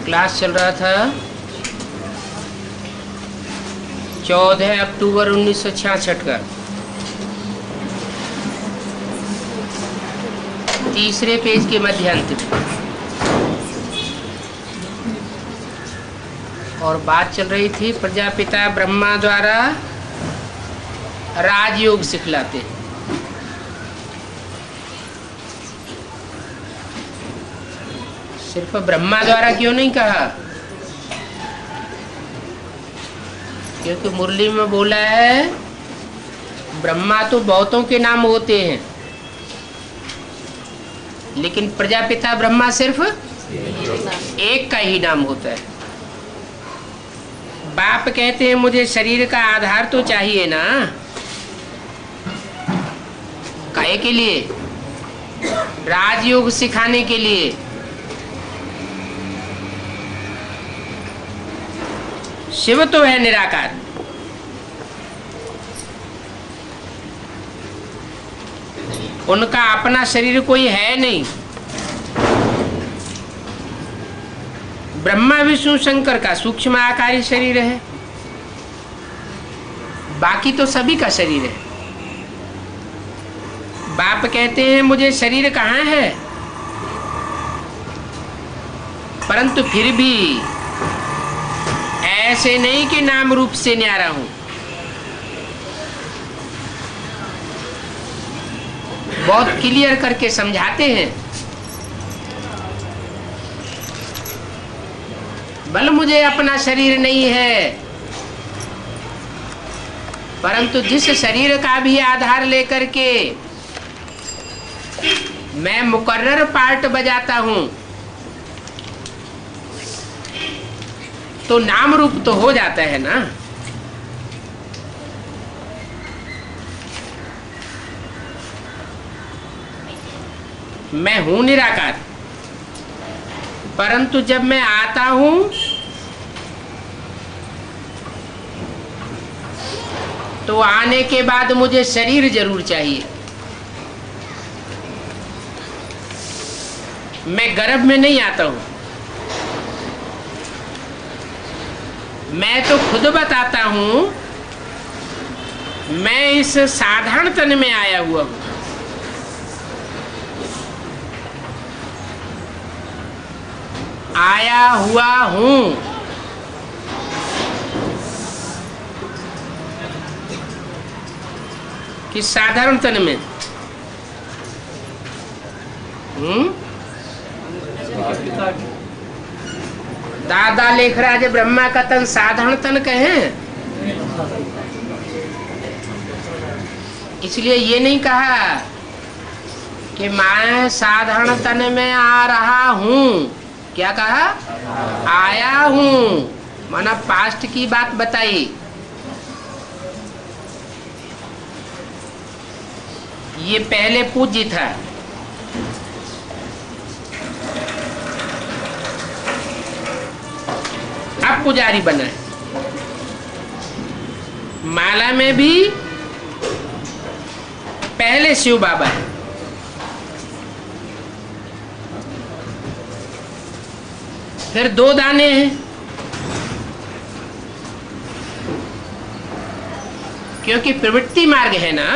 Class चल रहा था 14 अक्टूबर 1966 का, तीसरे पेज के मध्यांत में, और बात चल रही थी प्रजापिता ब्रह्मा द्वारा राजयोग सिखलाते हैं। सिर्फ ब्रह्मा द्वारा क्यों नहीं कहा? क्योंकि मुरली में बोला है ब्रह्मा तो बहुतों के नाम होते हैं, लेकिन प्रजापिता ब्रह्मा सिर्फ एक का ही नाम होता है। बाप कहते हैं मुझे शरीर का आधार तो चाहिए ना, काहे के लिए? राजयोग सिखाने के लिए। शिव तो है निराकार, उनका अपना शरीर कोई है नहीं। ब्रह्मा विष्णु शंकर का सूक्ष्म आकारी शरीर है, बाकी तो सभी का शरीर है। बाप कहते हैं मुझे शरीर कहाँ है, परंतु फिर भी ऐसे नहीं कि नाम रूप से न्यारा हूं। बहुत क्लियर करके समझाते हैं। बल मुझे अपना शरीर नहीं है, परंतु जिस शरीर का भी आधार लेकर के मैं मुकर्रर पार्ट बजाता हूं, तो नाम रूप तो हो जाता है ना। मैं हूं निराकार, परंतु जब मैं आता हूं तो आने के बाद मुझे शरीर जरूर चाहिए। मैं गर्भ में नहीं आता हूं, मैं तो खुद बताता हूं मैं इस साधारण तन में आया हुआ हूं। आया हुआ हूं, किस साधारण तन में? दादा लेखराज ब्रह्मा का तन साधारण तन कहें, इसलिए ये नहीं कहा कि मैं साधारण तन में आ रहा हूं। क्या कहा? आया हूं, माना पास्ट की बात बताई। ये पहले पूज्य था, अब पुजारी बना है। माला में भी पहले शिव बाबा है, फिर 2 दाने हैं, क्योंकि प्रवृत्ति मार्ग है ना।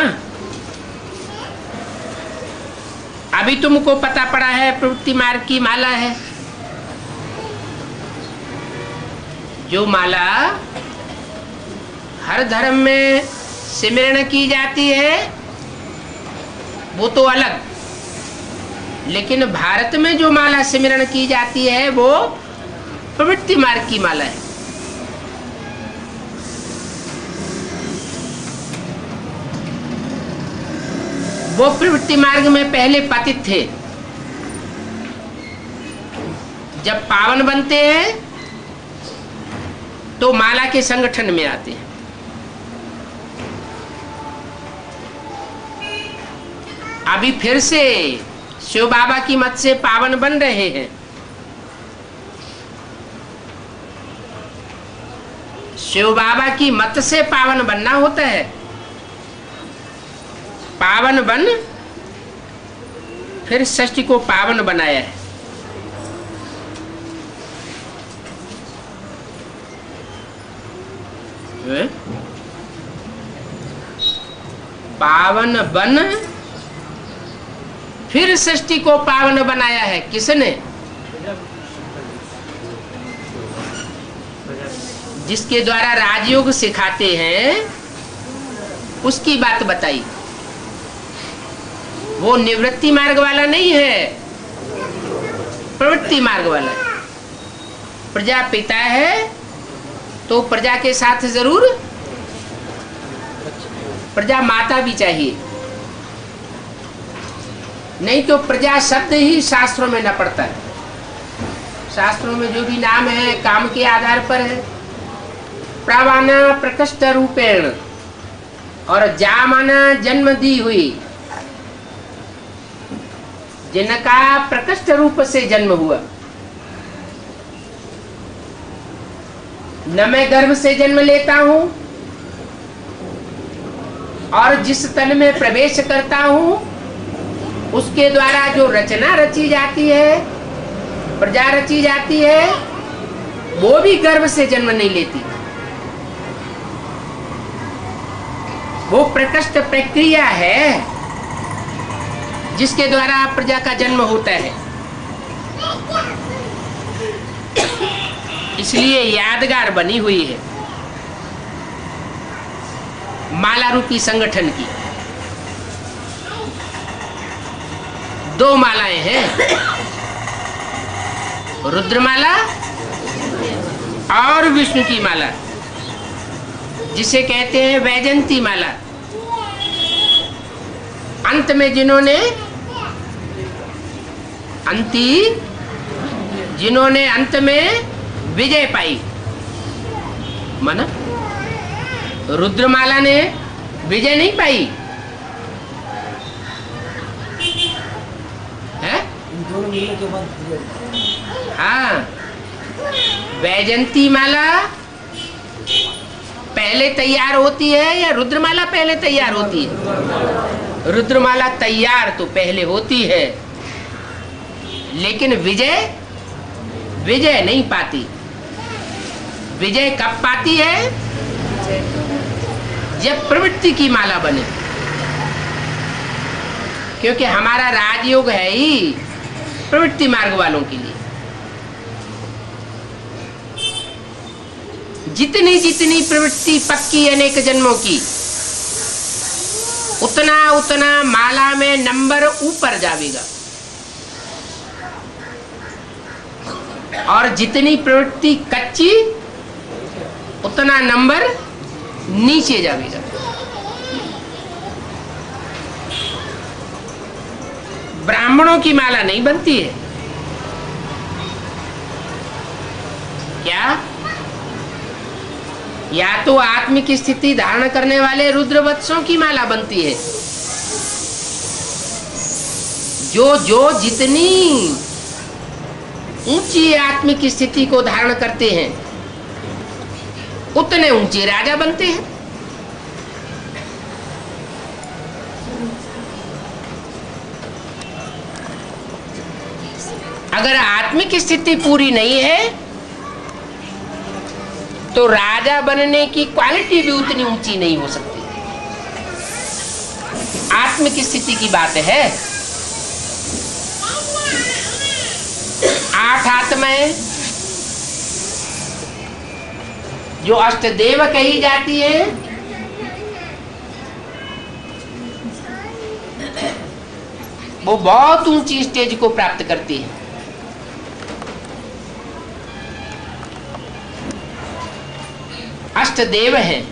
अभी तुमको पता पड़ा है प्रवृत्ति मार्ग की माला है। जो माला हर धर्म में सिमरण की जाती है वो तो अलग, लेकिन भारत में जो माला सिमरण की जाती है वो प्रवृत्ति मार्ग की माला है। वो प्रवृत्ति मार्ग में पहले पतित थे, जब पावन बनते हैं तो माला के संगठन में आते हैं। अभी फिर से शिव बाबा की मत से पावन बन रहे हैं। शिव बाबा की मत से पावन बनना होता है। पावन बन फिर षष्ठी को पावन बनाया है। पावन बन, फिर सृष्टि को पावन बनाया है किसने? जिसके द्वारा राजयोग सिखाते हैं उसकी बात बताई। वो निवृत्ति मार्ग वाला नहीं है, प्रवृत्ति मार्ग वाला है। प्रजा पिता है तो प्रजा के साथ जरूर प्रजा माता भी चाहिए, नहीं तो प्रजा शब्द ही शास्त्रों में न पड़ता है। शास्त्रों में जो भी नाम है काम के आधार पर है। प्रावाना प्रकृष्ट रूपेण, और जामाना जन्म दी हुई, जिनका प्रकृष्ट रूप से जन्म हुआ। न मैं गर्भ से जन्म लेता हूं और जिस तन में प्रवेश करता हूं उसके द्वारा जो रचना रची जाती है, प्रजा रची जाती है, वो भी गर्भ से जन्म नहीं लेती। वो प्रकृष्ट प्रक्रिया है जिसके द्वारा प्रजा का जन्म होता है। इसलिए यादगार बनी हुई है माला रूपी संगठन की। 2 मालाएं हैं, रुद्रमाला और विष्णु की माला, जिसे कहते हैं वैजंती माला। अंत में जिन्होंने अंत में विजय पाई, माना रुद्रमाला ने विजय नहीं पाई है? हाँ, वैजंती माला पहले तैयार होती है या रुद्रमाला पहले तैयार होती है? रुद्रमाला तैयार तो पहले होती है, लेकिन विजय नहीं पाती। विजय कब पाती है? जब प्रवृत्ति की माला बने। क्योंकि हमारा राजयोग है ही प्रवृत्ति मार्ग वालों के लिए। जितनी जितनी प्रवृत्ति पक्की अनेक जन्मों की, उतना उतना माला में नंबर ऊपर जाएगा, और जितनी प्रवृत्ति कच्ची उतना नंबर नीचे जाएगा। ब्राह्मणों की माला नहीं बनती है क्या? या तो आत्मिक स्थिति धारण करने वाले रुद्रवत्सों की माला बनती है। जो जितनी ऊंची आत्मिक स्थिति को धारण करते हैं उतने ऊंचे राजा बनते हैं। अगर आत्मिक स्थिति पूरी नहीं है तो राजा बनने की क्वालिटी भी उतनी ऊंची नहीं हो सकती। आत्मिक स्थिति की बात है। 8 आत्माएं जो अष्टदेव कही जाती है, वो बहुत ऊंची स्टेज को प्राप्त करती है। अष्टदेव हैं,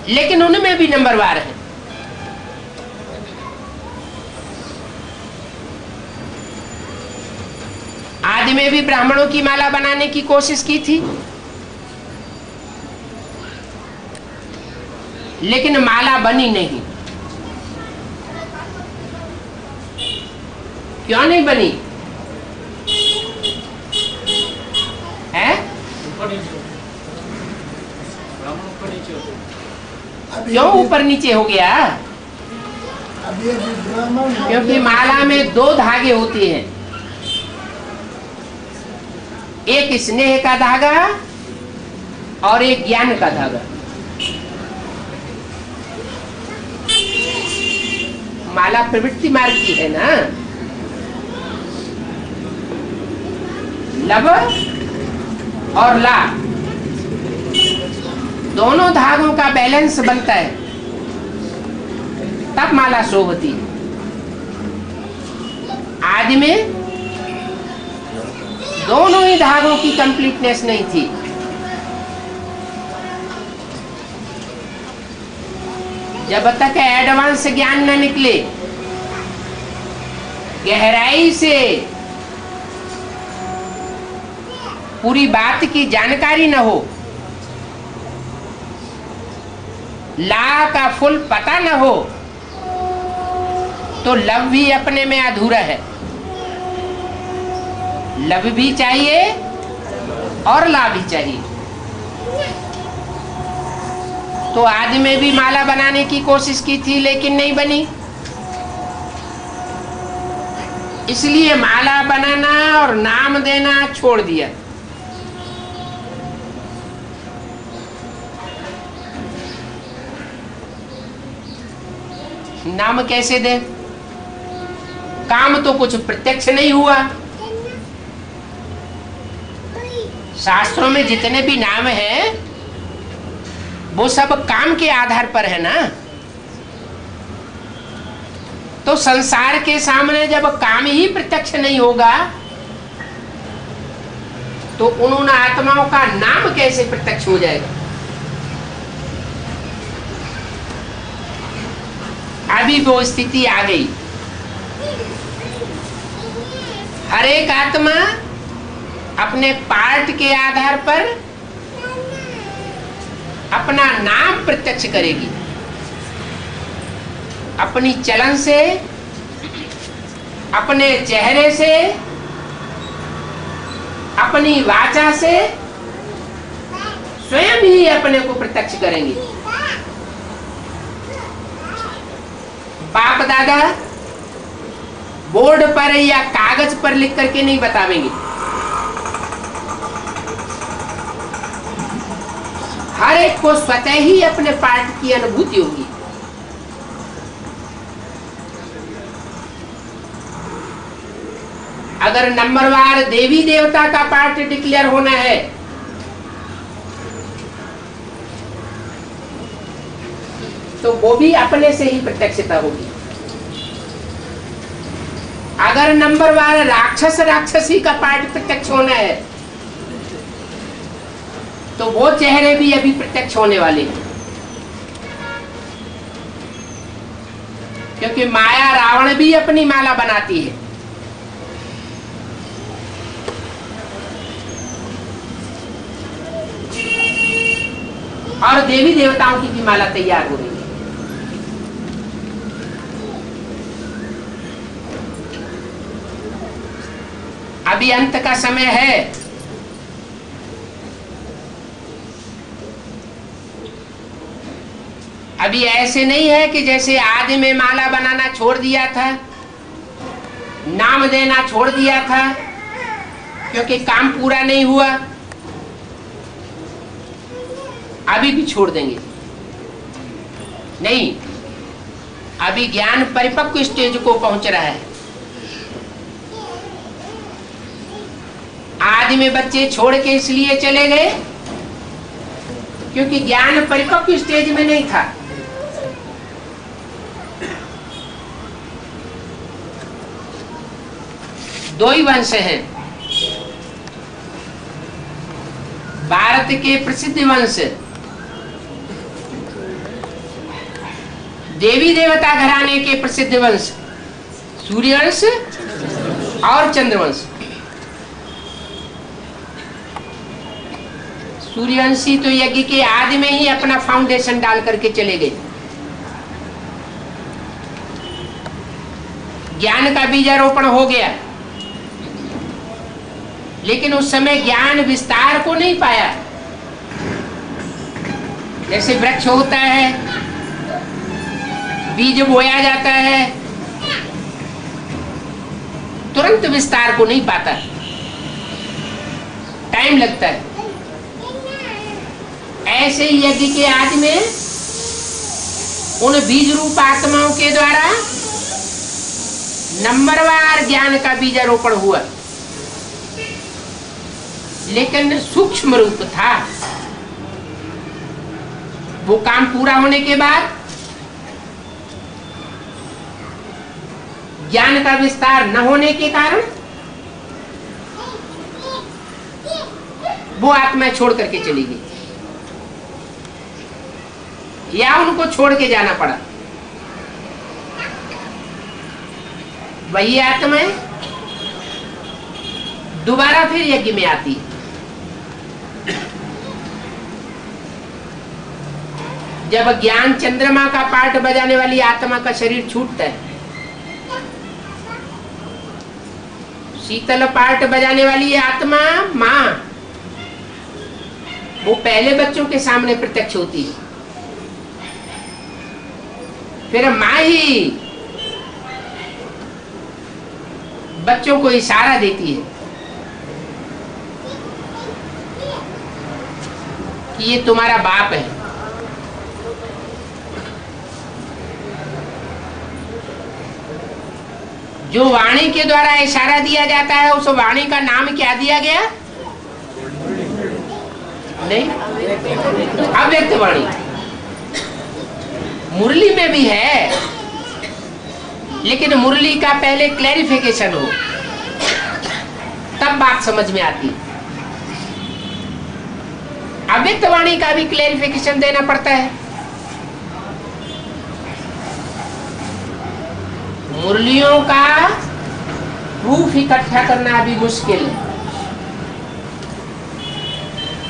लेकिन उनमें भी नंबरवार है। आदि में भी ब्राह्मणों की माला बनाने की कोशिश की थी, लेकिन माला बनी नहीं। क्यों नहीं बनी है? क्यों ऊपर नीचे हो गया? क्योंकि माला में 2 धागे होते हैं, एक स्नेह का धागा और एक ज्ञान का धागा। माला प्रवृत्ति मार्ग की है ना। लब और ला दोनों धागों का बैलेंस बनता है, तब माला शोभती है। आदि में दोनों ही धागों की कंप्लीटनेस नहीं थी। जब तक एडवांस ज्ञान न निकले, गहराई से पूरी बात की जानकारी न हो, ला का फुल पता न हो, तो लव भी अपने में अधूरा है। लव भी चाहिए और ला भी चाहिए। तो आदि में भी माला बनाने की कोशिश की थी, लेकिन नहीं बनी। इसलिए माला बनाना और नाम देना छोड़ दिया। नाम कैसे दे? काम तो कुछ प्रत्यक्ष नहीं हुआ। शास्त्रों में जितने भी नाम हैं वो सब काम के आधार पर है ना। तो संसार के सामने जब काम ही प्रत्यक्ष नहीं होगा, तो उन आत्माओं का नाम कैसे प्रत्यक्ष हो जाएगा? अभी वो स्थिति आ गई। हर एक आत्मा अपने पार्ट के आधार पर अपना नाम प्रत्यक्ष करेगी। अपनी चलन से, अपने चेहरे से, अपनी वाचा से स्वयं ही अपने को प्रत्यक्ष करेंगे। बाप दादा बोर्ड पर या कागज पर लिख करके नहीं बतावेंगे। हर एक को स्वतः ही अपने पार्ट की अनुभूति होगी। अगर नंबरवार देवी देवता का पार्ट डिक्लेयर होना है, तो वो भी अपने से ही प्रत्यक्षता होगी। अगर नंबरवार राक्षस राक्षसी का पार्ट प्रत्यक्ष होना है, तो वो चेहरे भी अभी प्रत्यक्ष होने वाले हैं। क्योंकि माया रावण भी अपनी माला बनाती है। और देवी देवताओं की भी माला तैयार हो रही है। अभी अंत का समय है। अभी ऐसे नहीं है कि जैसे आदि में माला बनाना छोड़ दिया था, नाम देना छोड़ दिया था क्योंकि काम पूरा नहीं हुआ, अभी भी छोड़ देंगे। नहीं, अभी ज्ञान परिपक्व स्टेज को पहुंच रहा है। आदि में बच्चे छोड़ के इसलिए चले गए क्योंकि ज्ञान परिपक्व स्टेज में नहीं था। दो ही वंश हैं भारत के प्रसिद्ध वंश, देवी देवता घराने के प्रसिद्ध वंश सूर्यवंश और चंद्रवंश। सूर्यवंशी तो यज्ञ के आदि में ही अपना फाउंडेशन डाल करके चले गए। ज्ञान का बीजारोपण हो गया, लेकिन उस समय ज्ञान विस्तार को नहीं पाया। जैसे वृक्ष होता है, बीज बोया जाता है, तुरंत विस्तार को नहीं पाता, टाइम लगता है। ऐसे ही यज्ञ के आदि में उन बीज रूप आत्माओं के द्वारा नंबरवार ज्ञान का बीजारोपण हुआ, लेकिन सूक्ष्म रूप था। वो काम पूरा होने के बाद ज्ञान का विस्तार न होने के कारण वो आत्मा छोड़ करके चली गई, या उनको छोड़ के जाना पड़ा। वही आत्माएं दोबारा फिर यज्ञ में आती है। जब ज्ञान चंद्रमा का पार्ट बजाने वाली आत्मा का शरीर छूटता है, शीतल पार्ट बजाने वाली आत्मा मां, वो पहले बच्चों के सामने प्रत्यक्ष होती है, फिर मां ही बच्चों को इशारा देती है कि ये तुम्हारा बाप है। जो वाणी के द्वारा इशारा दिया जाता है, उस वाणी का नाम क्या दिया गया? नहीं, अव्यक्त वाणी। मुरली में भी है, लेकिन मुरली का पहले क्लैरिफिकेशन हो, तब बात समझ में आती। अव्यक्त वाणी का भी क्लैरिफिकेशन देना पड़ता है। मुरलियों का प्रूफ इकट्ठा करना अभी मुश्किल है,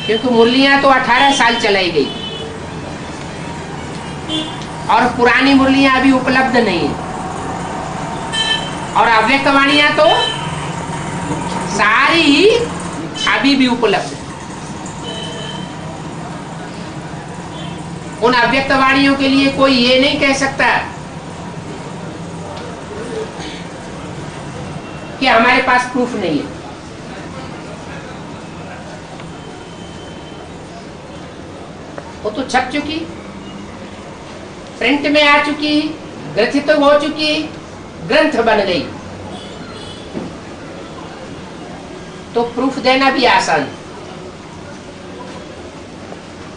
क्योंकि मुरलियां तो 18 साल चलाई गई और पुरानी मुरलियां अभी उपलब्ध नहीं है, और अव्यक्त वाणियां तो सारी ही अभी भी उपलब्ध है। उन अव्यक्त वाणियों के लिए कोई ये नहीं कह सकता कि हमारे पास प्रूफ नहीं है। वो तो छप चुकी, प्रिंट में आ चुकी, ग्रथित तो हो चुकी, ग्रंथ बन गई, तो प्रूफ देना भी आसान।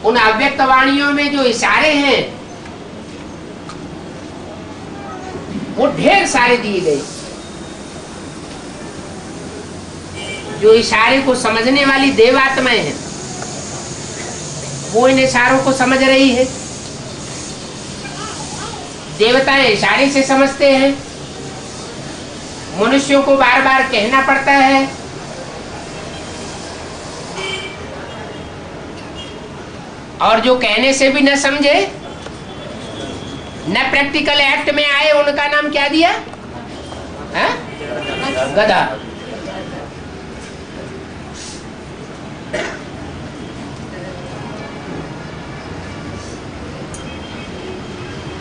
उन अव्यक्त वाणियों में जो इशारे हैं वो ढेर सारे दिए गए। जो इशारे को समझने वाली देवात्माएं हैं, वो इन इशारों को समझ रही है। देवताएं इशारे से समझते हैं, मनुष्यों को बार बार कहना पड़ता है। और जो कहने से भी न समझे, न प्रैक्टिकल एक्ट में आए, उनका नाम क्या दिया? गधा।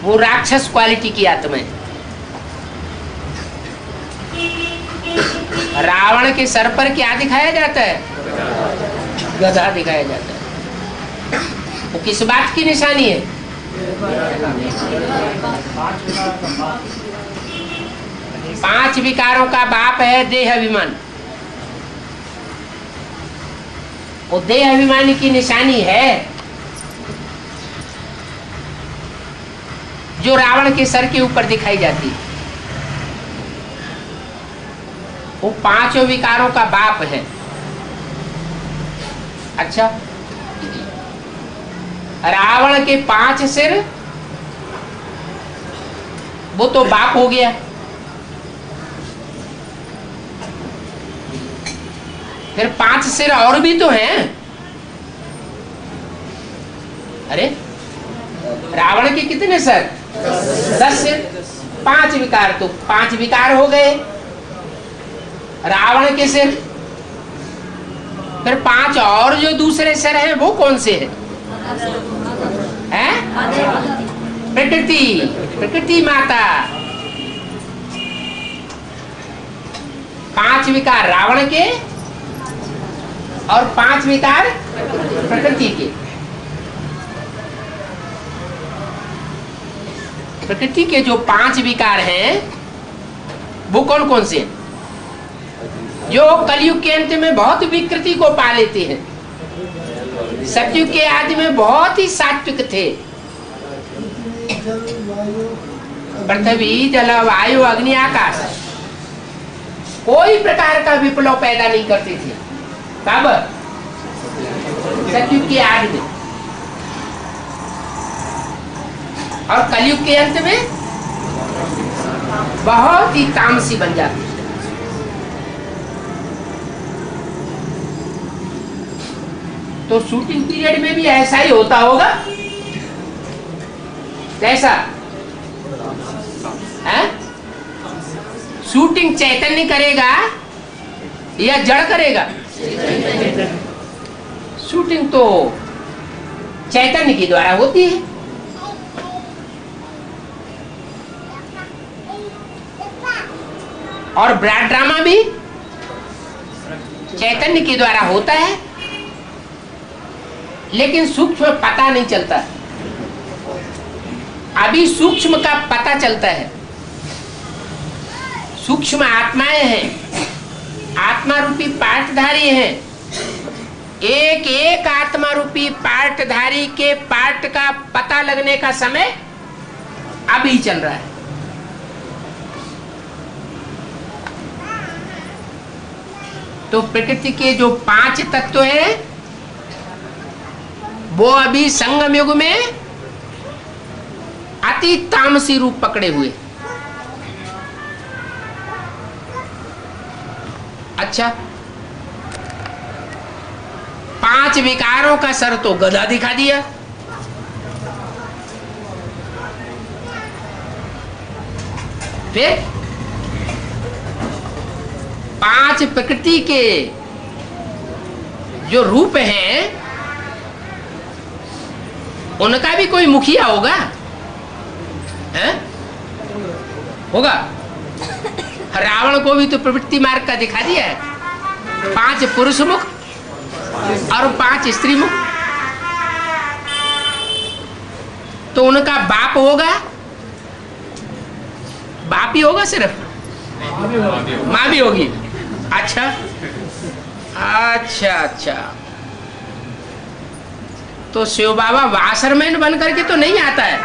वो राक्षस क्वालिटी की आत्मा है। रावण के सर पर क्या दिखाया जाता है? गधा दिखाया जाता है। वो किस बात की निशानी है? पांच विकारों का बाप है देह अभिमान। वो देह अभिमानी की निशानी है जो रावण के सर के ऊपर दिखाई जाती है। वो पांचों विकारों का बाप है। अच्छा, रावण के 5 सिर, वो तो बाप हो गया। फिर 5 सिर और भी तो हैं। अरे रावण के कितने सर? 10 सिर। 5 विकार, तो 5 विकार हो गए रावण के सिर। फिर 5 और जो दूसरे सिर हैं वो कौन से हैं? प्रकृति, प्रकृति माता। 5 विकार रावण के और 5 विकार प्रकृति के। प्रकृति के जो 5 विकार हैं वो कौन कौन से हैं? जो कलयुग के अंत में बहुत विकृति को पा लेते हैं। सतयुग के आदि में बहुत ही सात्विक थे। पृथ्वी, जल, वायु, अग्नि, आकाश कोई प्रकार का विप्लव पैदा नहीं करते थे। कब? सतयुग के आदि में। और कलयुग के अंत में बहुत ही तामसी बन जाती है। तो शूटिंग पीरियड में भी ऐसा ही होता होगा। कैसा है? शूटिंग चैतन्य करेगा या जड़ करेगा? शूटिंग तो चैतन्य के द्वारा होती है। और ब्रॉड ड्रामा भी चैतन्य के द्वारा होता है, लेकिन सूक्ष्म पता नहीं चलता। अभी सूक्ष्म का पता चलता है। सूक्ष्म आत्माएं हैं, आत्मा रूपी पार्टधारी हैं। एक एक आत्मा रूपी पार्टधारी के पार्ट का पता लगने का समय अभी चल रहा है। तो प्रकृति के जो 5 तत्व हैं वो अभी संगम युग में अति तामसी रूप पकड़े हुए। अच्छा, 5 विकारों का सर तो गधा दिखा दिया। फिर 5 प्रकृति के जो रूप हैं उनका भी कोई मुखिया होगा, है? होगा। रावण को भी तो प्रवृत्ति मार्ग का दिखा दिया है। 5 पुरुष मुख और 5 स्त्री मुख। तो उनका बाप होगा, बाप ही होगा, सिर्फ माँ भी होगी। अच्छा अच्छा अच्छा, तो शिव बाबा वाशरमैन बन करके तो नहीं आता है,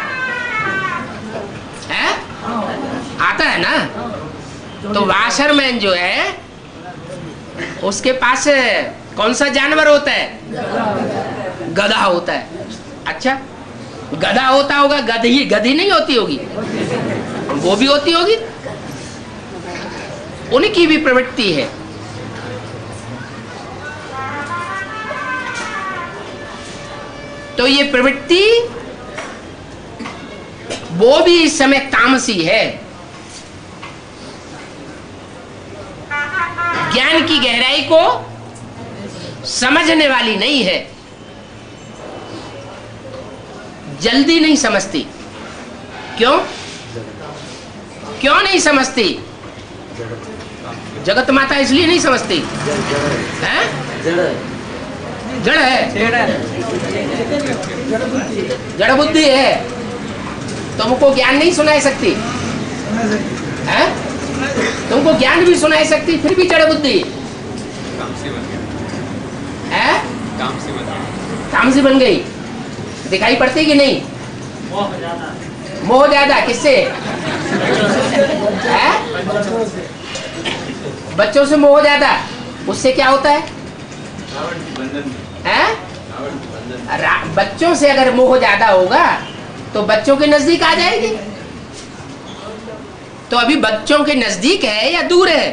हैं? आता है ना। तो वाशरमैन जो है उसके पास कौन सा जानवर होता है? गधा होता है। अच्छा, गधा होता होगा, गधी गधी नहीं होती होगी, वो भी होती होगी। उनकी भी प्रवृत्ति है। तो ये प्रवृत्ति वो भी इस समय तामसी है। ज्ञान की गहराई को समझने वाली नहीं है, जल्दी नहीं समझती। क्यों क्यों नहीं समझती? जगत माता इसलिए नहीं समझती है, जड़ है, जड़ बुद्धि है। तुमको ज्ञान नहीं सुनाई सकती है, तुमको ज्ञान भी सुनाई सकती, फिर भी जड़ बुद्धि है। तामसी बन गई, दिखाई पड़ती कि नहीं? मोह ज्यादा। किससे? है? बच्चों से मोह ज्यादा। उससे क्या होता है? बच्चों से अगर मोह ज्यादा होगा तो बच्चों के नजदीक आ जाएगी। तो अभी बच्चों के नजदीक है या दूर है?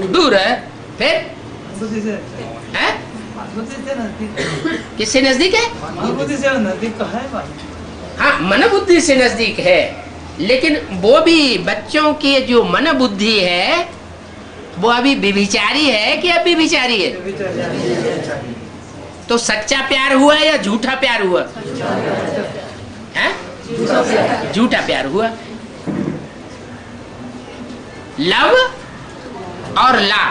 दूर है। फिर है? किससे नजदीक है? हाँ, मन बुद्धि से नजदीक है, लेकिन वो भी बच्चों की जो मन बुद्धि है वो अभी व्यभिचारी है कि अव्यभिचारी है? तो सच्चा प्यार हुआ या झूठा प्यार हुआ? है? झूठा प्यार हुआ। लव और ला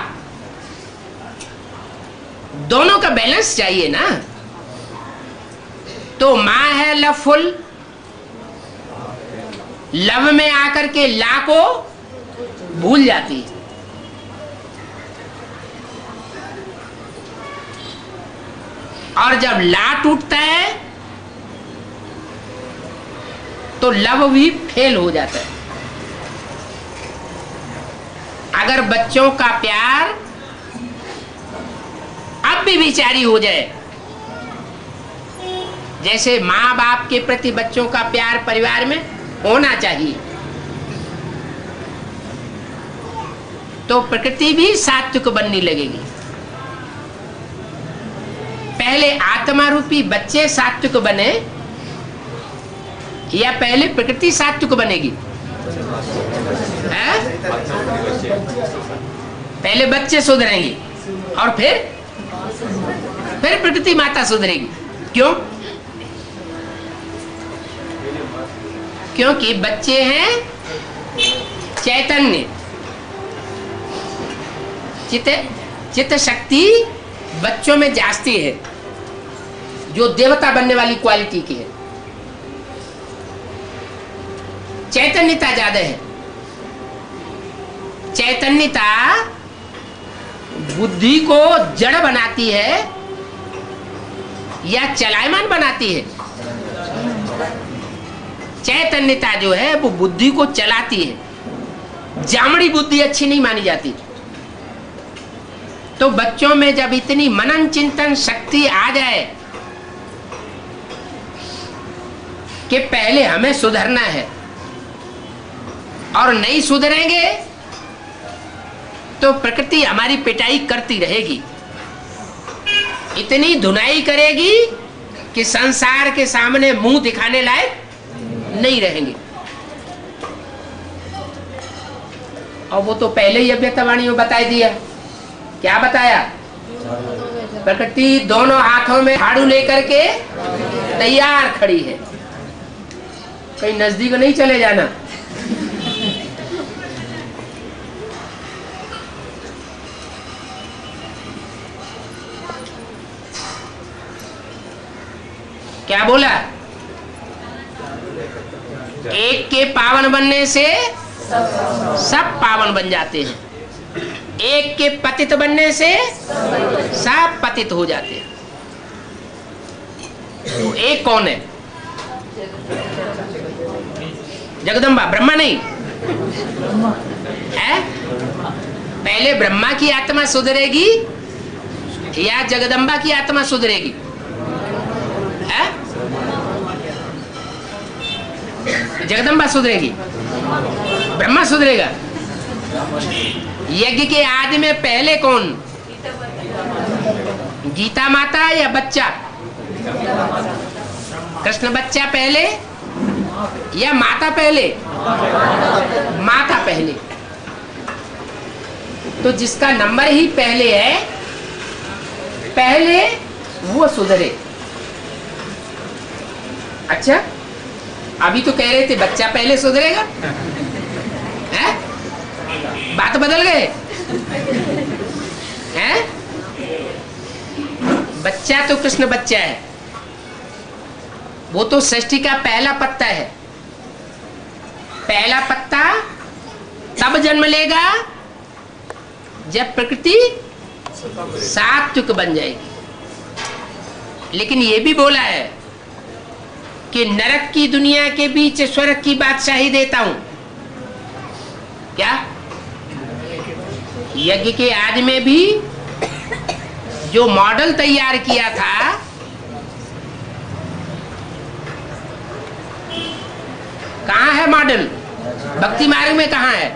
दोनों का बैलेंस चाहिए ना। तो माँ है लवफुल लव में आकर के ला को भूल जाती है। और जब ला टूटता है तो लव भी फेल हो जाता है। अगर बच्चों का प्यार अब भी विचारी हो जाए, जैसे माँ बाप के प्रति बच्चों का प्यार परिवार में होना चाहिए, तो प्रकृति भी सात्विक बनने लगेगी। पहले आत्मा रूपी बच्चे सात्विक बने या पहले प्रकृति सात्विक बनेगी? पहले बच्चे सुधरेंगे और फिर प्रकृति माता सुधरेगी। क्यों? क्योंकि बच्चे हैं चैतन्य, चित्त शक्ति बच्चों में जास्ती है, जो देवता बनने वाली क्वालिटी की है। चैतन्यता ज्यादा है। चैतन्यता बुद्धि को जड़ बनाती है या चलायमान बनाती है? चैतन्यता जो है वो बुद्धि को चलाती है। जामड़ी बुद्धि अच्छी नहीं मानी जाती। तो बच्चों में जब इतनी मनन चिंतन शक्ति आ जाए कि पहले हमें सुधरना है और नहीं सुधरेंगे तो प्रकृति हमारी पिटाई करती रहेगी, इतनी धुनाई करेगी कि संसार के सामने मुंह दिखाने लायक नहीं रहेंगे। और वो तो पहले ही अव्यक्तवाणी में बता दिया। क्या बताया? प्रकृति दोनों हाथों में झाड़ू लेकर के तैयार खड़ी है। कहीं नजदीक नहीं चले जाना। क्या बोला? एक के पावन बनने से सब पावन बन जाते हैं, एक के पतित बनने से सब पतित हो जाते हैं। तो एक कौन है? जगदम्बा, ब्रह्मा नहीं है? पहले ब्रह्मा की आत्मा सुधरेगी या जगदम्बा की आत्मा सुधरेगी? है? जगदम्बा सुधरेगी, ब्रह्मा सुधरेगा। यज्ञ के आदि में पहले कौन? गीता माता या बच्चा? कृष्ण बच्चा पहले या माता पहले? माता पहले। तो जिसका नंबर ही पहले है, पहले वो सुधरे। अच्छा, अभी तो कह रहे थे बच्चा पहले सुधरेगा, है? बात बदल गए हैं? बच्चा तो कृष्ण बच्चा है, वो तो सृष्टि का पहला पत्ता है। पहला पत्ता तब जन्म लेगा जब प्रकृति सात्विक बन जाएगी। लेकिन ये भी बोला है कि नरक की दुनिया के बीच स्वर्ग की बादशाही देता हूं। क्या? यज्ञ के आदि में भी जो मॉडल तैयार किया था, कहाँ है मॉडल? भक्ति मार्ग में कहाँ है?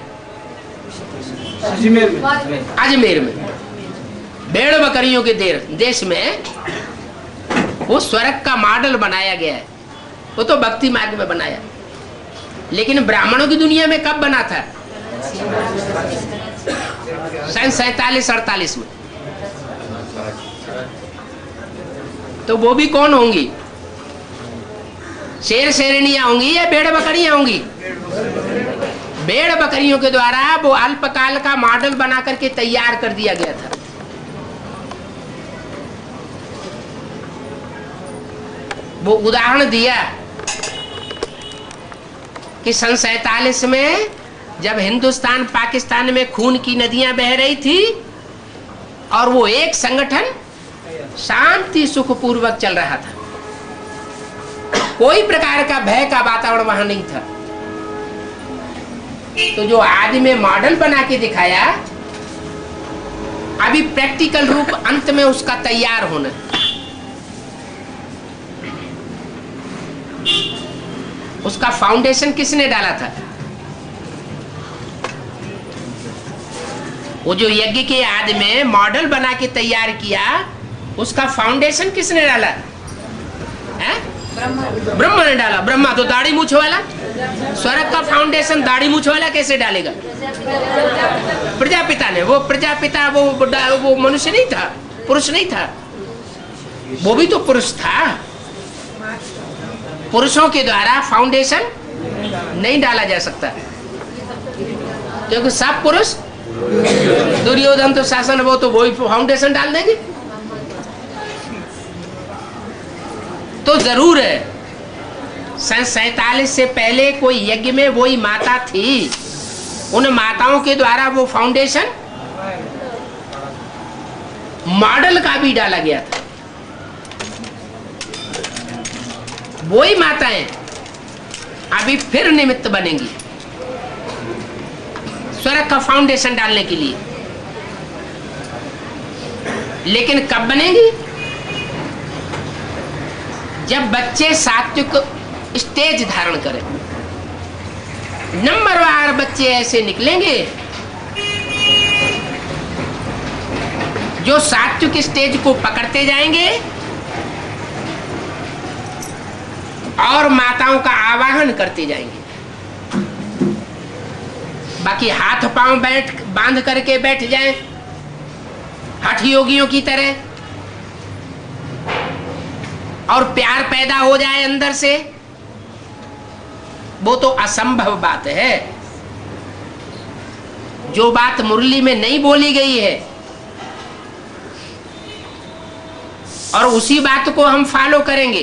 अजमेर में। भेड़ बकरियों के देश में वो स्वर्ग का मॉडल बनाया गया है। वो तो भक्ति मार्ग में बनाया, लेकिन ब्राह्मणों की दुनिया में कब बना था? सन 47-48 में। तो वो भी कौन होंगी? शेर शेरनियां होंगी या भेड़ बकरियां होंगी? भेड़ बकरियों के द्वारा वो अल्पकाल का मॉडल बना करके तैयार कर दिया गया था। वो उदाहरण दिया कि सन 47 में जब हिंदुस्तान पाकिस्तान में खून की नदियां बह रही थी और वो एक संगठन शांति सुखपूर्वक चल रहा था, कोई प्रकार का भय का वातावरण वहां नहीं था, तो जो आदमी मॉडल बना के दिखाया, अभी प्रैक्टिकल रूप अंत में उसका तैयार होना। उसका फाउंडेशन किसने डाला था? वो जो यज्ञ के आदमी मॉडल बना के तैयार किया, उसका फाउंडेशन किसने डाला? ब्रह्मा ने डाला। ब्रह्मा तो दाढ़ी मूछ वाला, स्वर्ग का फाउंडेशन दाढ़ी मूछ वाला कैसे डालेगा? प्रजापिता ने। वो प्रजापिता वो मनुष्य नहीं था, पुरुष नहीं था, वो भी तो पुरुष था। पुरुषों के द्वारा फाउंडेशन नहीं डाला जा सकता, क्योंकि सब पुरुष, दुर्योधन तो शासन, वो तो वही फाउंडेशन डाल देंगे। तो जरूर है सन 47 से पहले कोई यज्ञ में वही माता थी, उन माताओं के द्वारा वो फाउंडेशन मॉडल का भी डाला गया था। वही माताएं अभी फिर निमित्त बनेंगी स्वर्ग का फाउंडेशन डालने के लिए। लेकिन कब बनेगी? जब बच्चे सात्विक स्टेज धारण करें। नंबरवार बच्चे ऐसे निकलेंगे जो सात्विक स्टेज को पकड़ते जाएंगे और माताओं का आवाहन करते जाएंगे। बाकी हाथ पांव बांध करके बैठ जाएं हठ योगियों की तरह, और प्यार पैदा हो जाए अंदर से, वो तो असंभव बात है। जो बात मुरली में नहीं बोली गई है और उसी बात को हम फॉलो करेंगे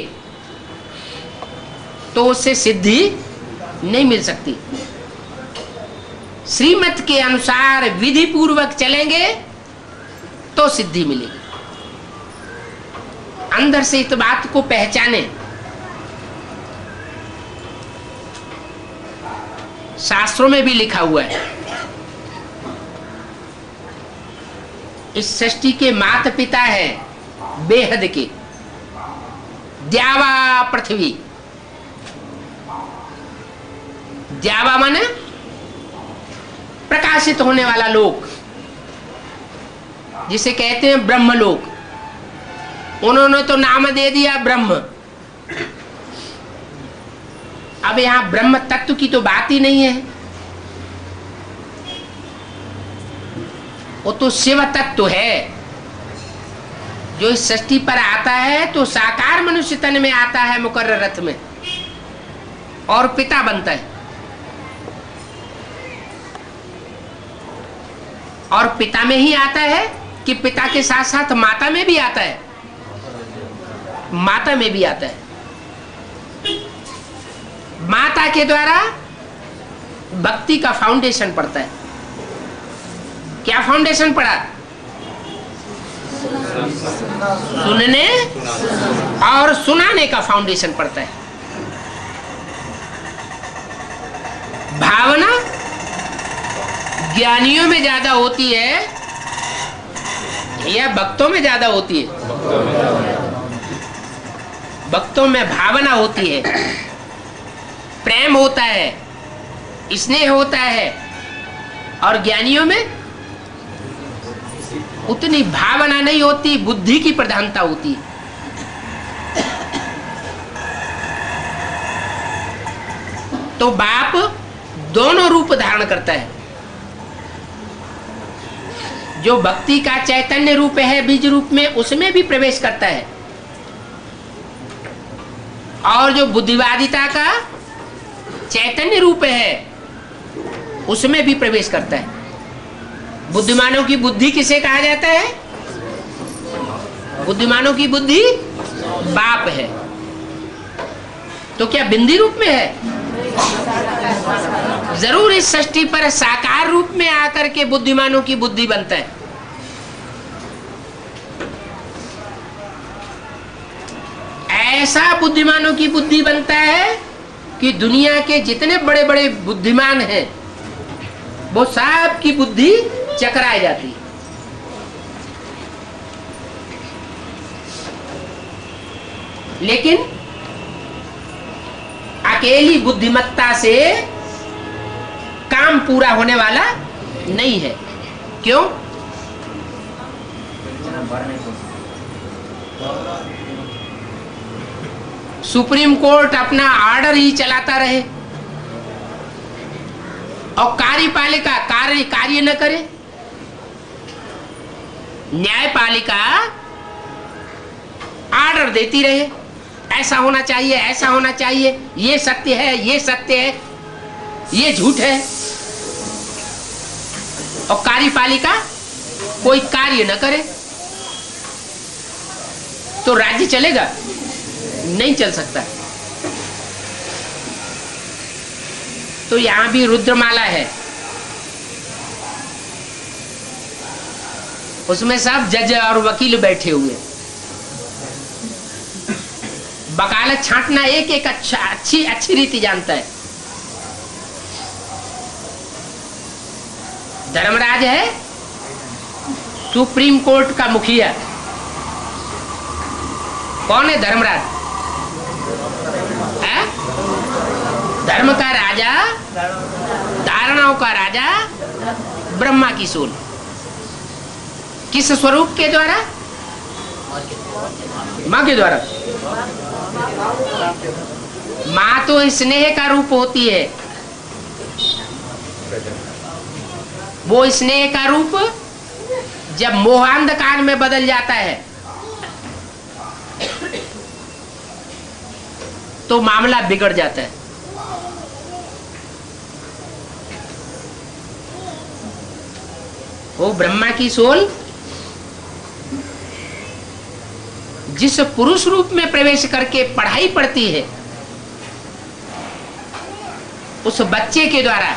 तो उससे सिद्धि नहीं मिल सकती। श्रीमत के अनुसार विधि पूर्वक चलेंगे तो सिद्धि मिलेगी। अंदर से इस बात को पहचाने। शास्त्रों में भी लिखा हुआ है, इस सृष्टि के माता पिता है बेहद के, द्यावा पृथ्वी। द्यावा माने प्रकाशित होने वाला लोक, जिसे कहते हैं ब्रह्मलोक। उन्होंने तो नाम दे दिया ब्रह्म। अब यहां ब्रह्म तत्व की तो बात ही नहीं है, वो तो शिव तत्व है जो इस सृष्टि पर आता है, तो साकार मनुष्य तन में आता है मुकर्रर रथ में और पिता बनता है। और पिता में ही आता है कि पिता के साथ साथ माता में भी आता है? माता में भी आता है। माता के द्वारा भक्ति का फाउंडेशन पड़ता है। क्या फाउंडेशन पड़ा? सुनने और सुनाने का फाउंडेशन पड़ता है। भावना ज्ञानियों में ज्यादा होती है या भक्तों में ज्यादा होती है? भक्तों में भावना होती है, प्रेम होता है, स्नेह होता है, और ज्ञानियों में उतनी भावना नहीं होती, बुद्धि की प्रधानता होती है। तो बाप दोनों रूप धारण करता है। जो भक्ति का चैतन्य रूप है बीज रूप में, उसमें भी प्रवेश करता है, और जो बुद्धिवादिता का चैतन्य रूप है उसमें भी प्रवेश करता है। बुद्धिमानों की बुद्धि किसे कहा जाता है? बुद्धिमानों की बुद्धि बाप है। तो क्या बिंदी रूप में है? जरूर इस सृष्टि पर साकार रूप में आकर के बुद्धिमानों की बुद्धि बनता है। ऐसा बुद्धिमानों की बुद्धि बनता है कि दुनिया के जितने बड़े बड़े बुद्धिमान हैं वो सब की बुद्धि चकरा जाती है। लेकिन अकेली बुद्धिमत्ता से काम पूरा होने वाला नहीं है। क्यों? सुप्रीम कोर्ट अपना ऑर्डर ही चलाता रहे और कार्यपालिका कार्य न करे, न्यायपालिका ऑर्डर देती रहे, ऐसा होना चाहिए, ऐसा होना चाहिए, ये सत्य है, ये सत्य है, ये झूठ है, और कार्यपालिका कोई कार्य न करे तो राज्य चलेगा? नहीं चल सकता। तो यहां भी रुद्रमाला है, उसमें सब जज और वकील बैठे हुए, वकालत छांटना एक एक अच्छी रीति जानता है। धर्मराज है सुप्रीम कोर्ट का मुखिया। कौन है धर्मराज? है? धर्म का राजा, धारणाओं का राजा, ब्रह्मा की सोल। किस स्वरूप के द्वारा? मां के द्वारा। मां तो स्नेह का रूप होती है। वो स्नेह का रूप जब मोहांधकार में बदल जाता है तो मामला बिगड़ जाता है। वो ब्रह्मा की सोल जिस पुरुष रूप में प्रवेश करके पढ़ाई पढ़ती है, उस बच्चे के द्वारा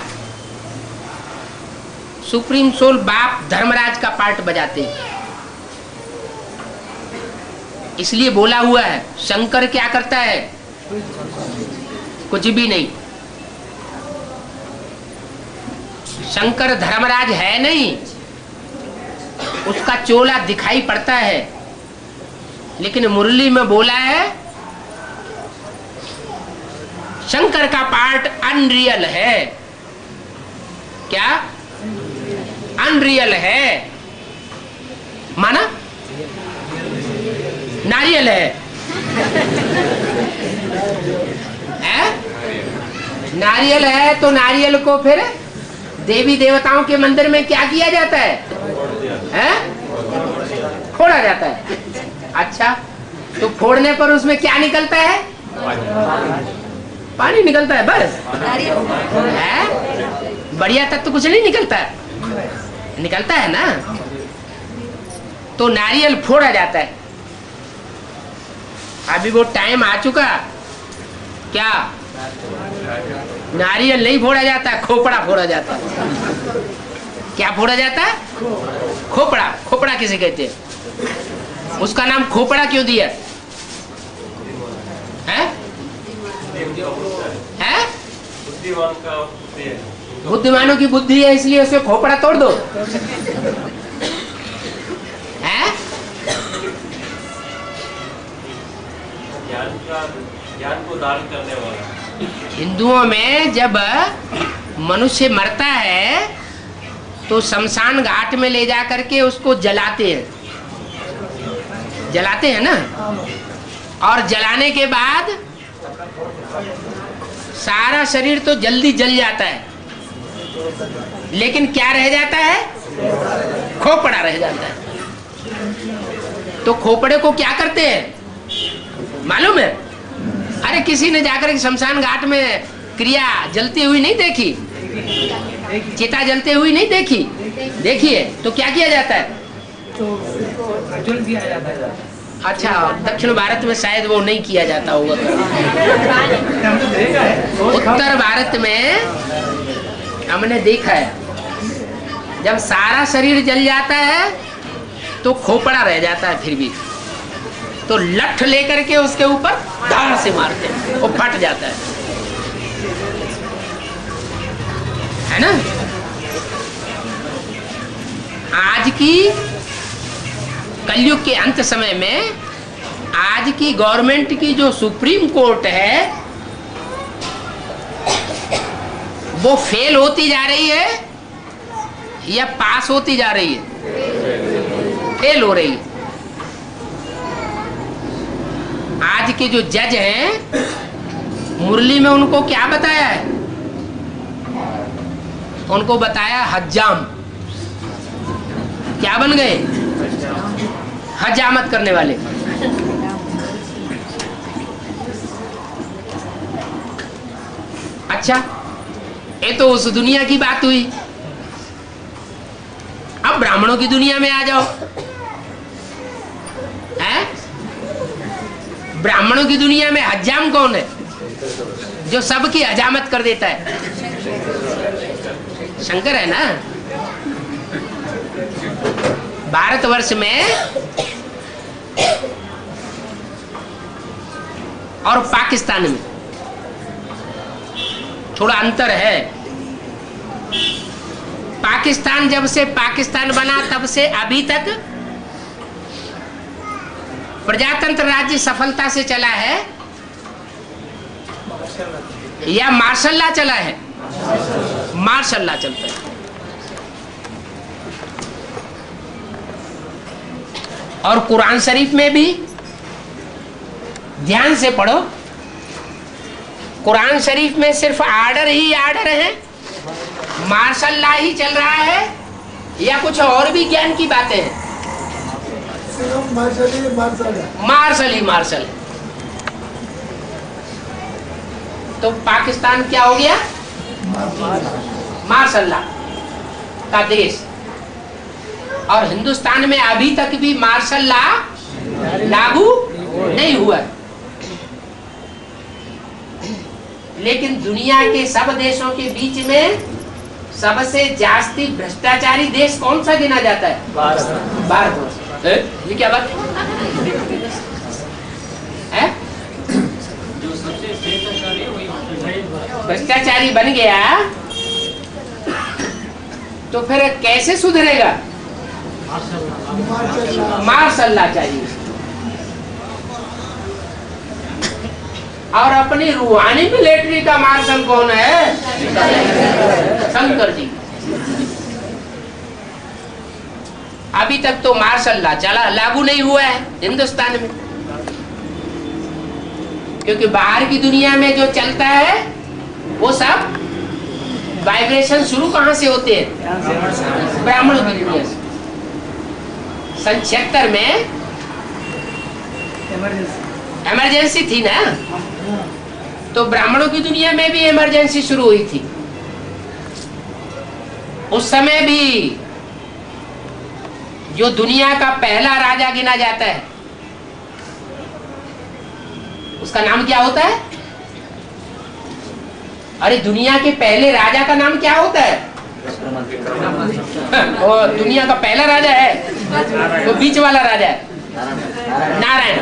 सुप्रीम सोल बाप धर्मराज का पार्ट बजाते हैं। इसलिए बोला हुआ है शंकर क्या करता है? कुछ भी नहीं। शंकर धर्मराज है नहीं, उसका चोला दिखाई पड़ता है, लेकिन मुरली में बोला है शंकर का पार्ट अनरियल है। क्या? अनरियल है, माना नारियल है, नारियल है तो नारियल को फिर देवी देवताओं के मंदिर में क्या किया जाता है? फोड़ा जाता है। अच्छा, तो फोड़ने पर उसमें क्या निकलता है? पानी निकलता है बस। बढ़िया तत्व कुछ नहीं निकलता है? निकलता है ना। तो नारियल फोड़ा जाता है। अभी वो टाइम आ चुका, क्या नारियल नहीं फोड़ा जाता, खोपड़ा फोड़ा जाता है। क्या फोड़ा जाता है? खोपड़ा। खोपड़ा किसे कहते हैं? उसका नाम खोपड़ा क्यों दिया है? बुद्धिमानों की बुद्धि है इसलिए उसे खोपड़ा तोड़ दो। है? ज्ञान को दान करने वाला। हिंदुओं में जब मनुष्य मरता है तो शमशान घाट में ले जा करके उसको जलाते हैं, जलाते हैं ना। और जलाने के बाद सारा शरीर तो जल्दी जल जाता है, लेकिन क्या रह जाता है? खोपड़ा रह जाता है। तो खोपड़े को क्या करते हैं मालूम है? अरे किसी ने जाकर के शमशान घाट में क्रिया जलती हुई नहीं देखी, चिता जलते हुई नहीं देखी, देखिए तो क्या किया जाता है? तो प्रज्वल दिया जाता है। अच्छा, दक्षिण भारत में शायद वो नहीं किया जाता होगा। उत्तर भारत में हमने देखा है जब सारा शरीर जल जाता है तो खोपड़ा रह जाता है, फिर भी तो लठ लेकर के उसके ऊपर धार से मारते हैं, वो फट जाता है ना। आज की कलयुग के अंत समय में आज की गवर्नमेंट की जो सुप्रीम कोर्ट है वो फेल होती जा रही है या पास होती जा रही है? फेल हो रही है। आज के जो जज हैं मुरली में उनको क्या बताया है? उनको बताया हज्जाम। क्या बन गए? हजामत करने वाले। अच्छा, ये तो उस दुनिया की बात हुई। अब ब्राह्मणों की दुनिया में आ जाओ। हैं? ब्राह्मणों की दुनिया में हज्जाम कौन है जो सबकी हजामत कर देता है? शंकर है ना। भारतवर्ष में और पाकिस्तान में थोड़ा अंतर है। पाकिस्तान जब से पाकिस्तान बना तब से अभी तक प्रजातंत्र राज्य सफलता से चला है या मार्शल लॉ चला है? मार्शल लॉ चलता है। और कुरान शरीफ में भी ध्यान से पढ़ो, कुरान शरीफ में सिर्फ आर्डर ही आर्डर है, मार्शल लॉ ही चल रहा है या कुछ और भी ज्ञान की बातें हैं? मार्शल ही मार्शल। तो पाकिस्तान क्या हो गया? मार्शल लॉ का देश। और हिंदुस्तान में अभी तक भी मार्शल लॉ लागू नहीं हुआ। लेकिन दुनिया के सब देशों के बीच में सबसे जास्ती भ्रष्टाचारी देश कौन सा गिना जाता है? भारत। ये क्या बात है? भ्रष्टाचारी बन गया तो फिर कैसे सुधरेगा? मार्शल लॉ चाहिए। और अपनी रूहानी मिलिट्री का मार्शल कौन है? शंकर जी। अभी तक तो मार्शल लॉ चला लागू नहीं हुआ है हिंदुस्तान में, क्योंकि बाहर की दुनिया में जो चलता है वो सब वाइब्रेशन शुरू कहां से होते हैं? ब्राह्मणों की दुनिया से। सन 76 में इमरजेंसी थी ना, तो ब्राह्मणों की दुनिया में भी इमरजेंसी शुरू हुई थी। उस समय भी जो दुनिया का पहला राजा गिना जाता है उसका नाम क्या होता है? अरे दुनिया के पहले राजा का नाम क्या होता है? वो दुनिया का पहला राजा है, वो बीच वाला राजा है नारायण।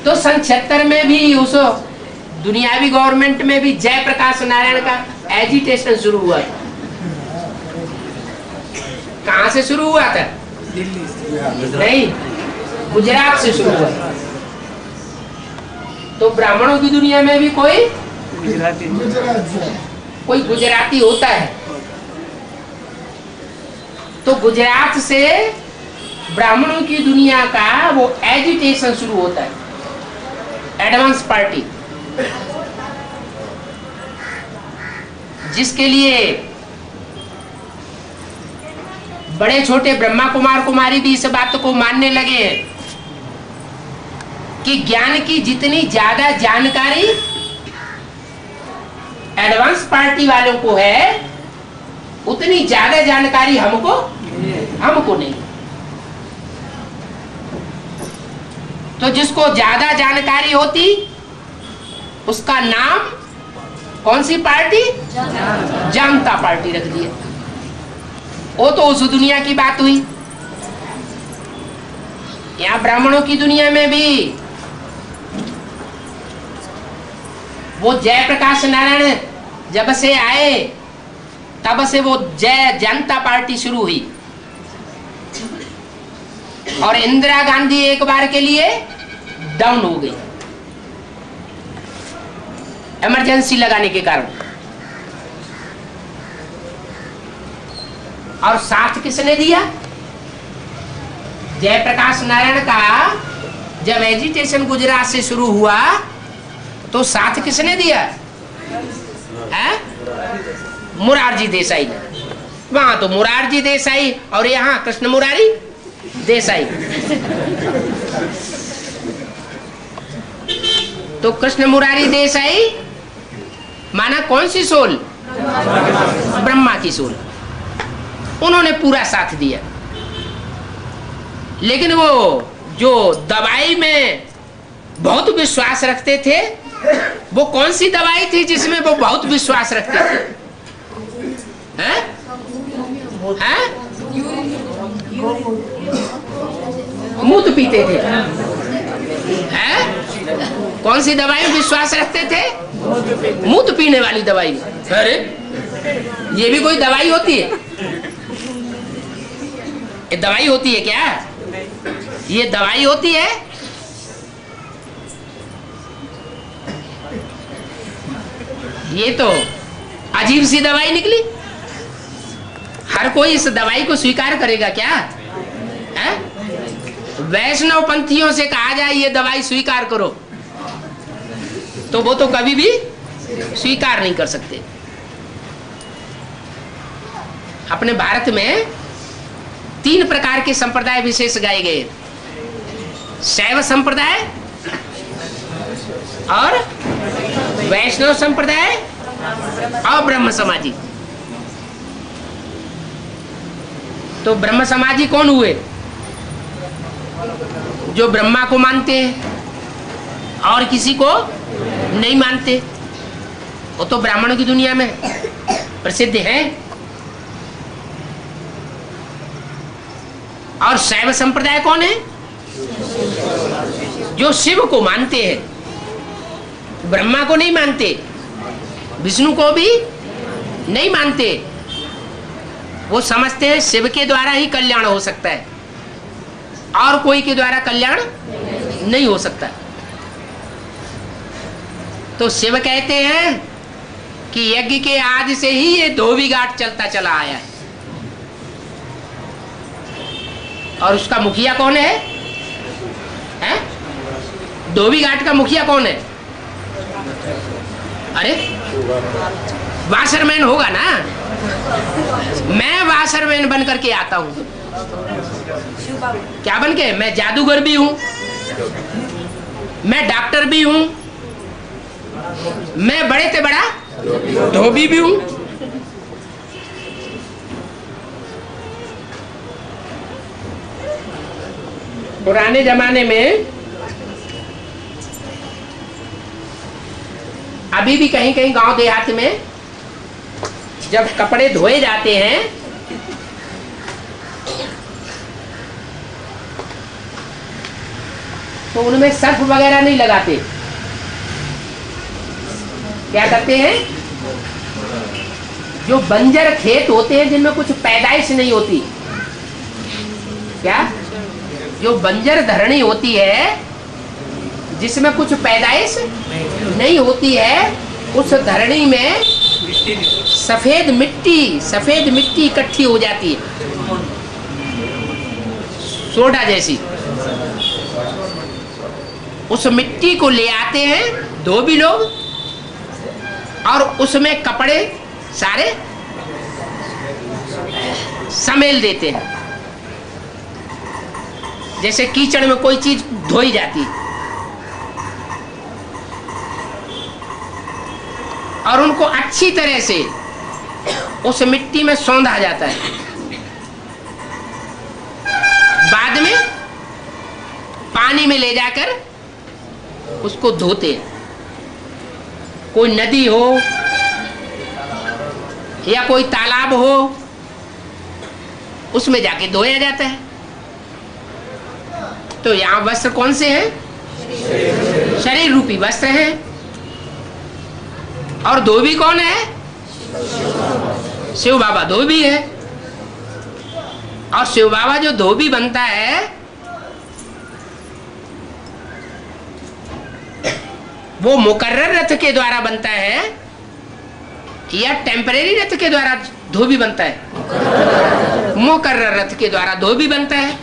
तो सन 76 में भी उस दुनियावी गवर्नमेंट में भी जयप्रकाश नारायण का एजिटेशन शुरू हुआ। कहां से शुरू हुआ था? दिल्ली नहीं, गुजरात से शुरू हुआ। तो ब्राह्मणों की दुनिया में भी कोई गुजराती होता है। तो गुजरात से ब्राह्मणों की दुनिया का वो एजिटेशन शुरू होता है, एडवांस पार्टी, जिसके लिए बड़े छोटे ब्रह्मा कुमार कुमारी भी इस बात को मानने लगे हैं कि ज्ञान की जितनी ज्यादा जानकारी एडवांस पार्टी वालों को है उतनी ज्यादा जानकारी हमको नहीं। तो जिसको ज्यादा जानकारी होती उसका नाम कौन सी पार्टी? जनता पार्टी रख दिया। वो तो उस दुनिया की बात हुई। यहाँ ब्राह्मणों की दुनिया में भी वो जयप्रकाश नारायण जब से आए तब से वो जय जनता पार्टी शुरू हुई, और इंदिरा गांधी एक बार के लिए डाउन हो गई इमरजेंसी लगाने के कारण। और साथ किसने दिया? जयप्रकाश नारायण का जब एजिटेशन गुजरात से शुरू हुआ तो साथ किसने दिया? है? मुरारजी देसाई ने। वहां तो मुरारजी देसाई और यहाँ कृष्ण मुरारी देसाई। तो कृष्ण मुरारी देसाई माना कौन सी सोल? ब्रह्मा की सोल। उन्होंने पूरा साथ दिया। लेकिन वो जो दवाई में बहुत विश्वास रखते थे, वो कौन सी दवाई थी जिसमें वो बहुत विश्वास रखते थे? हैं? हैं? मूत पीते थे। हैं? कौन सी दवाई में विश्वास रखते थे? मूत पीने वाली दवाई। अरे ये भी कोई दवाई होती है? ये दवाई होती है क्या? ये दवाई होती है? ये तो अजीब सी दवाई निकली। हर कोई इस दवाई को स्वीकार करेगा क्या? है? वैष्णव पंथियों से कहा जाए ये दवाई स्वीकार करो तो वो तो कभी भी स्वीकार नहीं कर सकते। अपने भारत में 3 प्रकार के संप्रदाय विशेष गाए गए। शैव संप्रदाय और वैष्णव संप्रदाय और ब्रह्म समाजी। तो ब्रह्म समाजी कौन हुए? जो ब्रह्मा को मानते हैं और किसी को नहीं मानते। वो तो ब्राह्मणों की दुनिया में प्रसिद्ध है। और शैव संप्रदाय कौन है? जो शिव को मानते हैं, ब्रह्मा को नहीं मानते, विष्णु को भी नहीं मानते। वो समझते हैं शिव के द्वारा ही कल्याण हो सकता है और कोई के द्वारा कल्याण नहीं हो सकता। तो शिव कहते हैं कि यज्ञ के आदि से ही ये धोबी घाट चलता चला आया है। और उसका मुखिया कौन है? हैं? धोबी घाट का मुखिया कौन है? अरे वाशरमैन होगा ना। मैं वाशरमैन बन करके आता हूं। क्या बन के? मैं जादूगर भी हूं, मैं डॉक्टर भी हूं, मैं बड़े से बड़ा धोबी भी हूं। पुराने जमाने में अभी भी कहीं कहीं गांव देहात में जब कपड़े धोए जाते हैं तो उनमें सर्फ वगैरह नहीं लगाते। क्या करते हैं? जो बंजर खेत होते हैं जिनमें कुछ पैदाइश नहीं होती, क्या जो बंजर धरणी होती है जिसमें कुछ पैदाइश नहीं होती है, उस धरणी में सफेद मिट्टी इकट्ठी हो जाती है, सोडा जैसी। उस मिट्टी को ले आते हैं धोबी लोग और उसमें कपड़े सारे समेल देते हैं। जैसे कीचड़ में कोई चीज धोई जाती है और उनको अच्छी तरह से उस मिट्टी में सौंधा जाता है। बाद में पानी में ले जाकर उसको धोते हैं। कोई नदी हो या कोई तालाब हो, उसमें जाके धोया जाता है। तो यहाँ वस्त्र कौन से हैं? शरीर रूपी वस्त्र हैं। और धोबी कौन है? शिव बाबा धोबी है। और शिव बाबा जो धोबी बनता है वो मुकर्रर रथ के द्वारा बनता है या टेम्परेरी रथ के द्वारा धोबी बनता है? मुकर्रर रथ के द्वारा धोबी बनता है।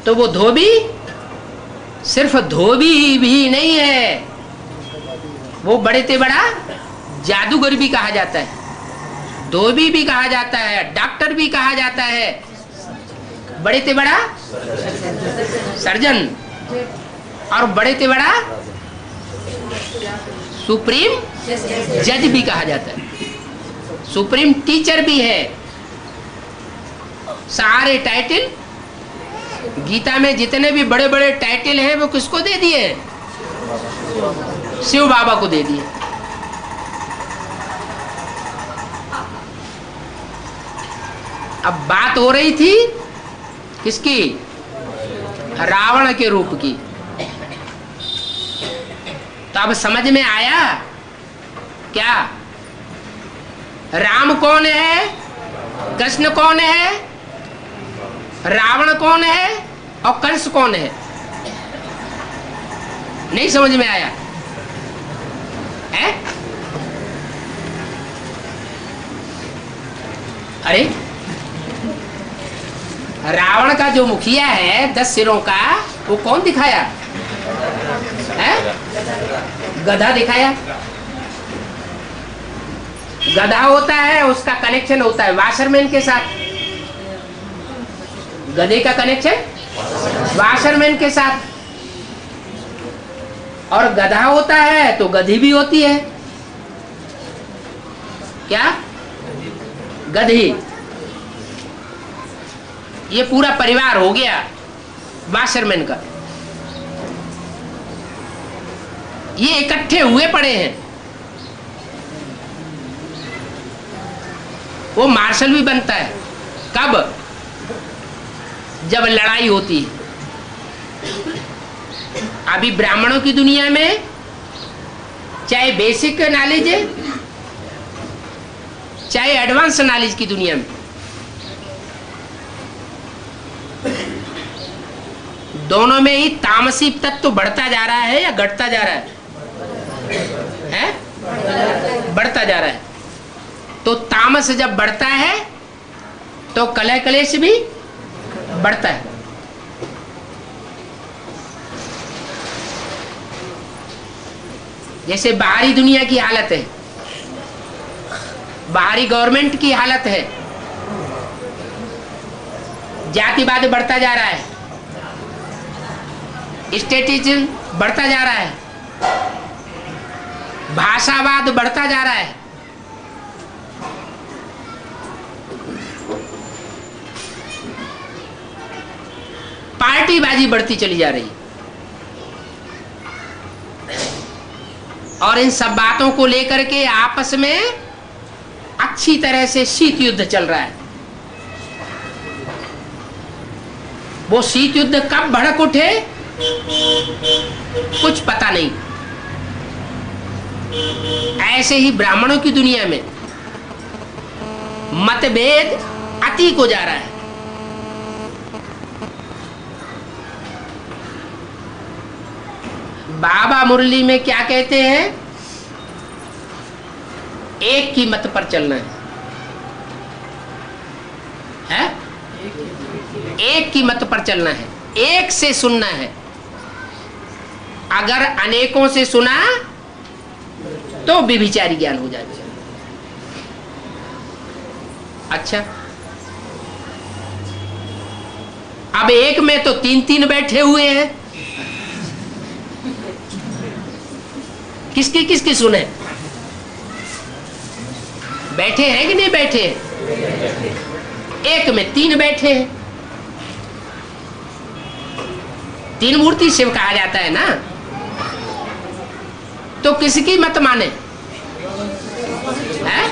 तो वो धोबी सिर्फ धोबी भी नहीं है, वो बड़े से बड़ा जादूगर भी कहा जाता है, धोबी भी कहा जाता है, डॉक्टर भी कहा जाता है, बड़े से बड़ा सर्जन, और बड़े से बड़ा सुप्रीम जज भी कहा जाता है, सुप्रीम टीचर भी है। सारे टाइटल गीता में जितने भी बड़े बड़े टाइटल हैं वो किसको दे दिए? शिव बाबा को दे दिए। अब बात हो रही थी किसकी? रावण के रूप की। तो अब समझ में आया क्या? राम कौन है, कृष्ण कौन है, रावण कौन है और कंस कौन है? नहीं समझ में आया है? अरे रावण का जो मुखिया है 10 सिरों का, वो कौन दिखाया है? गधा दिखाया। गधा होता है, उसका कनेक्शन होता है वाशरमैन के साथ। गधे का कनेक्शन वाशरमैन के साथ। और गधा होता है तो गधी भी होती है। क्या? गधी। ये पूरा परिवार हो गया वाशरमैन का। ये इकट्ठे हुए पड़े हैं। वो मार्शल भी बनता है। कब? जब लड़ाई होती है। अभी ब्राह्मणों की दुनिया में चाहे बेसिक नॉलेज है चाहे एडवांस नॉलेज की दुनिया में, दोनों में ही तामसी तत्व बढ़ता जा रहा है या घटता जा रहा है? बढ़ता जा रहा है। तो तामस जब बढ़ता है तो कलह कलेश भी बढ़ता है। जैसे बाहरी दुनिया की हालत है, बाहरी गवर्नमेंट की हालत है, जातिवाद बढ़ता जा रहा है, स्टेटिज्म बढ़ता जा रहा है, भाषावाद बढ़ता जा रहा है, पार्टीबाजी बढ़ती चली जा रही है। और इन सब बातों को लेकर के आपस में अच्छी तरह से शीत युद्ध चल रहा है। वो शीत युद्ध कब भड़क उठे कुछ पता नहीं। ऐसे ही ब्राह्मणों की दुनिया में मतभेद अति को जा रहा है। बाबा मुरली में क्या कहते हैं? एक की मत पर चलना है? एक की मत पर चलना है, एक से सुनना है। अगर अनेकों से सुना तो व्यभिचारी ज्ञान हो जाएगा। अच्छा, अब एक में तो 3-3 बैठे हुए हैं, किसकी किसकी सुने? बैठे हैं कि नहीं बैठे? एक में तीन बैठे हैं, तीन मूर्ति शिव कहा जाता है ना, तो किसकी मत माने? है?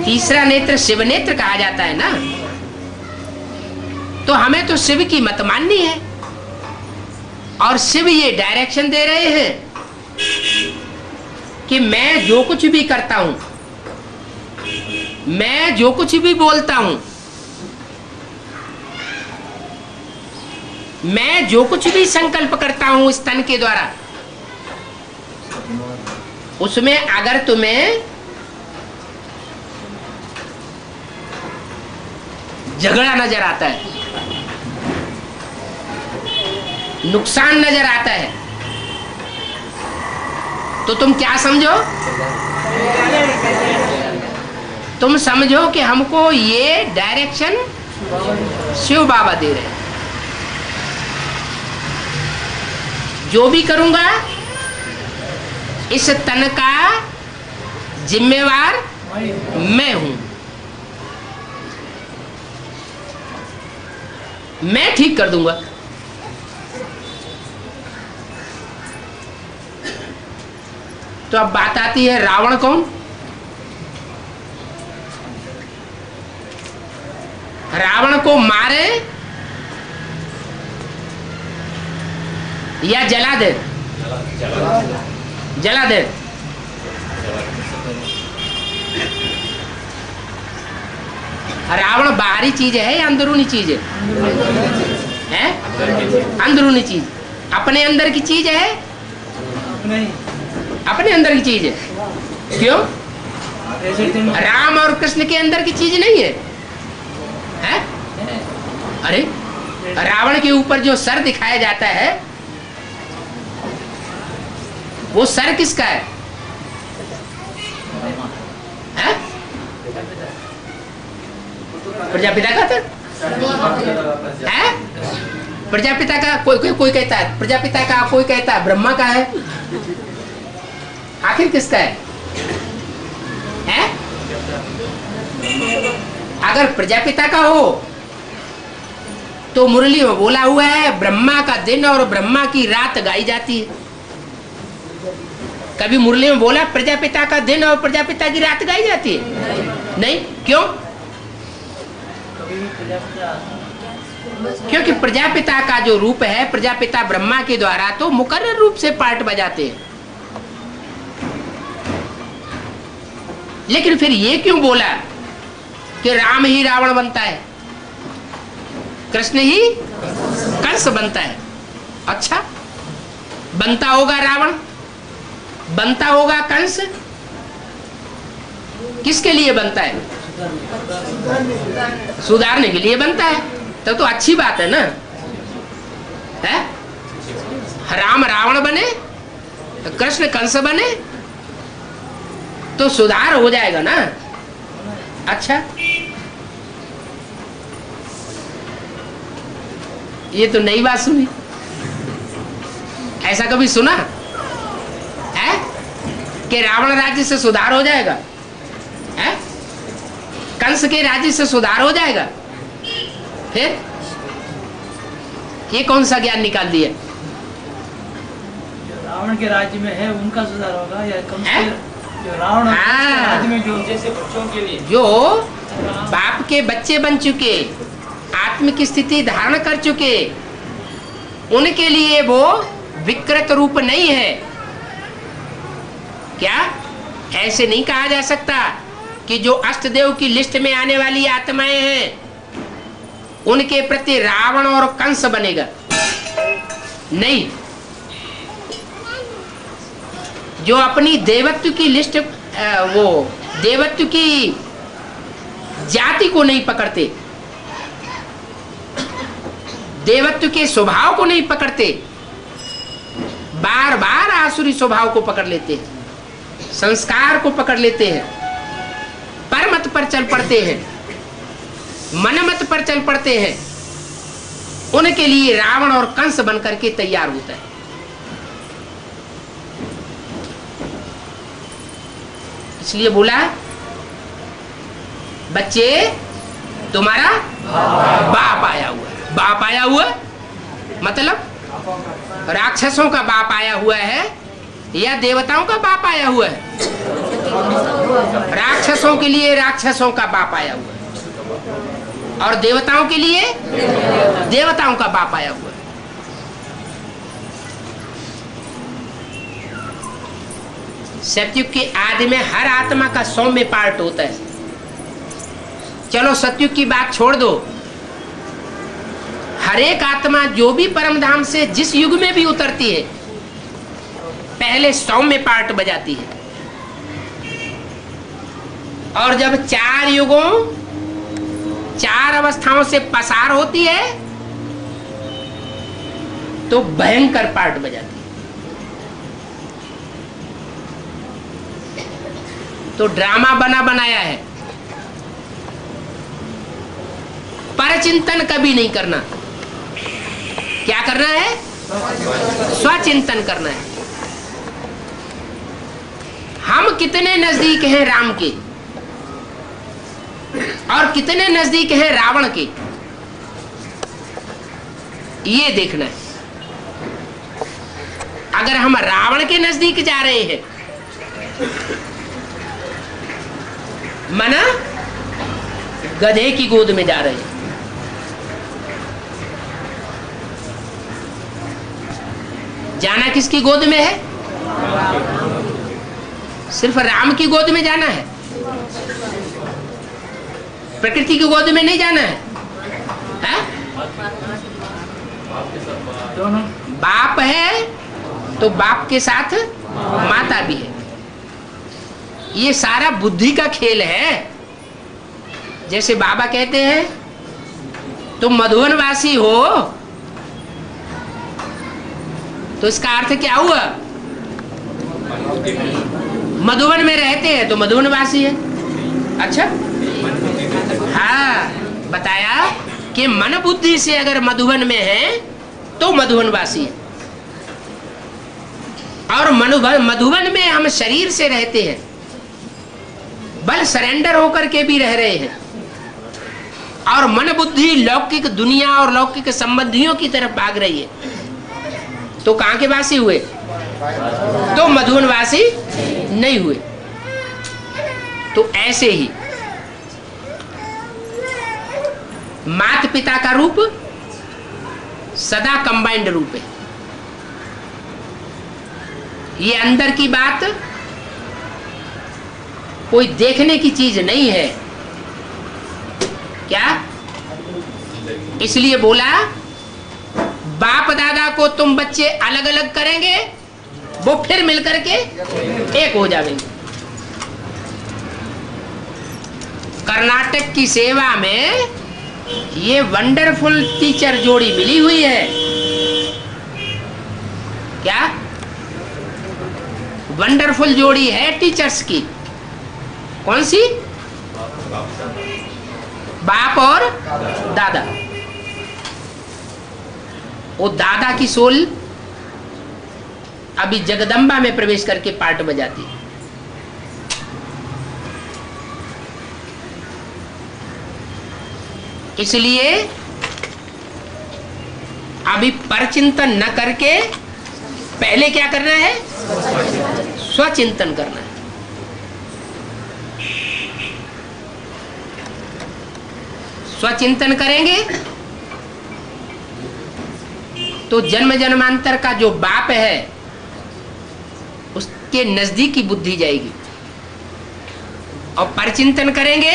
तीसरा नेत्र शिव नेत्र कहा जाता है ना, तो हमें तो शिव की मत माननी है। और शिव ये डायरेक्शन दे रहे हैं कि मैं जो कुछ भी करता हूं, मैं जो कुछ भी बोलता हूं, मैं जो कुछ भी संकल्प करता हूं इस तन के द्वारा, उसमें अगर तुम्हें झगड़ा नजर आता है, नुकसान नजर आता है, तो तुम क्या समझो? तुम समझो कि हमको ये डायरेक्शन शिव बाबा दे रहे हैं। जो भी करूंगा इस तन का जिम्मेवार मैं हूं, मैं ठीक कर दूंगा। तो अब बात आती है रावण कौन? रावण को मारे या जला दे? जला दे। रावण बाहरी चीज है या अंदरूनी चीज है? अंदरूनी चीज। अपने अंदर की चीज है? अपने अंदर की चीज है। क्यों? राम और कृष्ण के अंदर की चीज नहीं है, है? अरे रावण के ऊपर जो सर दिखाया जाता है वो सर किसका है? है? प्रजापिता का था? है? प्रजापिता का कोई कहता है प्रजापिता का, कोई कहता है ब्रह्मा का है, आखिर किसका है? हैं? अगर प्रजापिता का हो तो मुरली में बोला हुआ है ब्रह्मा का दिन और ब्रह्मा की रात गाई जाती है। कभी मुरली में बोला प्रजापिता का दिन और प्रजापिता की रात गाई जाती है? नहीं। क्यों? क्योंकि प्रजापिता का जो रूप है, प्रजापिता ब्रह्मा के द्वारा तो मुकर्रर रूप से पार्ट बजाते हैं। लेकिन फिर ये क्यों बोला कि राम ही रावण बनता है, कृष्ण ही कंस बनता है? अच्छा, बनता होगा रावण, बनता होगा कंस, किसके लिए बनता है? सुधारने के लिए बनता है। तब तो अच्छी बात है ना, है? राम रावण बने, कृष्ण कंस बने, तो सुधार हो जाएगा ना। अच्छा, ये तो नई बात सुनी, ऐसा कभी सुना है कि रावण राज्य से सुधार हो जाएगा? है? कंस के राज्य से सुधार हो जाएगा? फिर ये कौन सा ज्ञान निकाल दिया? रावण के राज्य में है उनका सुधार होगा या कंस के? जो रावण राज्य में जो जैसे बच्चों के लिए जो बाप के बच्चे बन चुके, आत्मिक स्थिति धारण कर चुके, उनके लिए वो विकृत रूप नहीं है। क्या ऐसे नहीं कहा जा सकता कि जो अष्टदेव की लिस्ट में आने वाली आत्माएं हैं उनके प्रति रावण और कंस बनेगा? नहीं। जो अपनी देवत्व की लिस्ट, वो देवत्व की जाति को नहीं पकड़ते, देवत्व के स्वभाव को नहीं पकड़ते, बार बार आसुरी स्वभाव को पकड़ लेते हैं, संस्कार को पकड़ लेते हैं, परमत पर चल पड़ते हैं, मनमत पर चल पड़ते हैं, उनके लिए रावण और कंस बनकर के तैयार होता है। इसलिए बोला बच्चे तुम्हारा बाप आया हुआ है। बाप आया हुआ मतलब राक्षसों का बाप आया हुआ है या देवताओं का बाप आया हुआ है? राक्षसों के लिए राक्षसों का बाप आया हुआ है और देवताओं के लिए देवताओं का बाप आया हुआ है। सतयुग के आदि में हर आत्मा का सौम्य पार्ट होता है। चलो सतयुग की बात छोड़ दो, हर एक आत्मा जो भी परम धाम से जिस युग में भी उतरती है पहले सौम्य पार्ट बजाती है और जब 4 युगों 4 अवस्थाओं से पसार होती है तो भयंकर पार्ट बजाती है। तो ड्रामा बना बनाया है, परचिंतन कभी नहीं करना। क्या करना है? स्वचिंतन करना है। हम कितने नजदीक हैं राम के और कितने नजदीक हैं रावण के, ये देखना है। अगर हम रावण के नजदीक जा रहे हैं मना गधे की गोद में जा रहे हैं, जाना किसकी गोद में है? सिर्फ राम की गोद में जाना है, प्रकृति की गोद में नहीं जाना है, है? बाप है तो बाप के साथ माता भी है। ये सारा बुद्धि का खेल है। जैसे बाबा कहते हैं तुम मधुबन वासी हो, तो इसका अर्थ क्या हुआ? मधुबन में रहते हैं तो मधुबन वासी है। अच्छा, हाँ बताया कि मन बुद्धि से अगर मधुबन में है तो मधुबन वासी है और मधुबन में हम शरीर से रहते हैं, बल सरेंडर होकर के भी रह रहे हैं और मन बुद्धि लौकिक दुनिया और लौकिक संबंधियों की तरफ भाग रही है, तो कहां के वासी हुए? तो मधुबन वासी नहीं हुए। तो ऐसे ही माता पिता का रूप सदा कंबाइंड रूप है। ये अंदर की बात कोई देखने की चीज नहीं है। क्या? इसलिए बोला बाप दादा को तुम बच्चे अलग अलग करेंगे, वो फिर मिलकर के एक हो जाएंगे। कर्नाटक की सेवा में ये वंडरफुल टीचर जोड़ी मिली हुई है। क्या वंडरफुल जोड़ी है टीचर्स की? कौन सी? बाप और दादा। वो दादा की सोल अभी जगदम्बा में प्रवेश करके पार्ट बजाती है। इसलिए अभी परचिंतन न करके पहले क्या करना है? स्वचिंतन करना है। स्वचिंतन करेंगे तो जन्म जन्मांतर का जो बाप है उसके नजदीक की बुद्धि जाएगी और परचिंतन करेंगे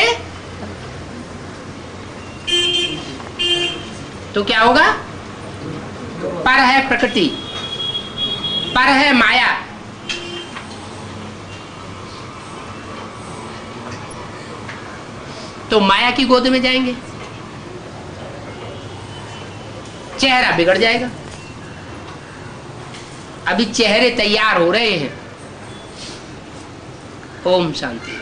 तो क्या होगा? पर है प्रकृति, पर है माया, तो माया की गोद में जाएंगे, चेहरा बिगड़ जाएगा। अभी चेहरे तैयार हो रहे हैं। ओम शांति।